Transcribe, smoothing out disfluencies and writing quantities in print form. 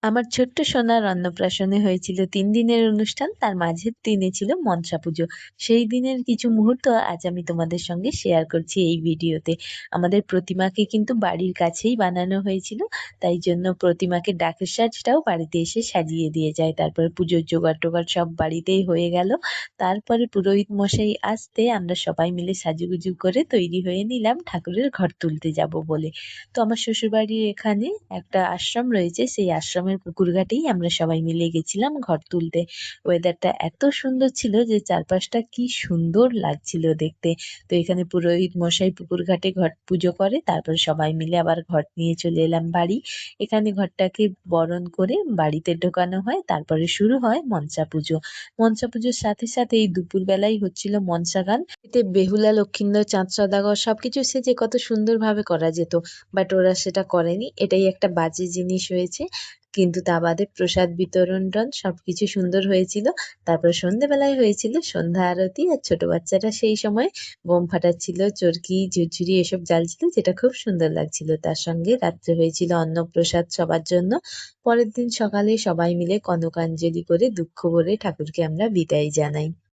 আমার ছোট্ট সোনার অন্নপ্রাশনে হয়েছিল ৩ দিনের অনুষ্ঠান। তার মাঝের দিনে ছিল মনসা পুজো। সেই দিনের কিছু মুহূর্ত আজ আমি তোমাদের সঙ্গে শেয়ার করছি এই ভিডিওতে। আমাদের প্রতিমাকে কিন্তু বাড়ির কাছেই বানানো হয়েছিল। তাই জন্য প্রতিমাকে ডাকের সাজটাও বাড়িতে এসে সাজিয়ে দিয়ে যায়। তারপরে পুজোর জোগাড়-টোগাড় সব বাড়িতেই হয়ে গেল। তারপরে পুরোহিত মশাই আসতে আমরা সবাই মিলে সাজুগুজু করে তৈরি হয়ে নিলাম ঠাকুরের ঘর তুলতে যাব বলে। তো আমার শ্বশুরবাড়ির এখানে একটা আশ্রম রয়েছে, সেই আশ্রমের পুকুর ঘাটেই আমরা সবাই মিলে গেছিলাম ঘর তুলতে। ওয়েদারটা এত সুন্দর ছিল যে চারপাশটা কি সুন্দর লাগছিল দেখতে। তো এখানে পুরোহিত মশাই পুকুর ঘাটে ঘট পুজো করে, তারপরে সবাই মিলে আবার ঘট নিয়ে চলে এলাম বাড়ি। এখানে ঘরটাকে বরণ করে বাড়িতে ঢোকানো হয়, তারপরে শুরু হয় মনসা পুজো। মনসা পুজোর সাথে সাথে এই দুপুরবেলায় হচ্ছিল মনসা গান। এতে বেহুলা, লক্ষিন্দর, চাঁদ সওদাগর সবকিছু সেজে কত সুন্দরভাবে করা যেত, বাট ওরা সেটা করেনি। এটাই একটা বাজে জিনিস হয়েছে। কিন্তু তা বাদে প্রসাদ বিতরণ-টন সবকিছু সুন্দর হয়েছিল। তারপরে সন্ধ্যেবেলায় হয়েছিল সন্ধ্যা আরতি, আর ছোট বাচ্চারা সেই সময় বোম ফাটাচ্ছিল, চরকি, ঝুরঝুরি এসব জ্বালছিল, যেটা খুব সুন্দর লাগছিল। তার সঙ্গে রাত্রে হয়েছিল অন্নপ্রসাদ সবার জন্য। পরের দিন সকালে সবাই মিলে কনকাঞ্জলি করে দুঃখ ভরে ঠাকুরকে আমরা বিদায় জানাই।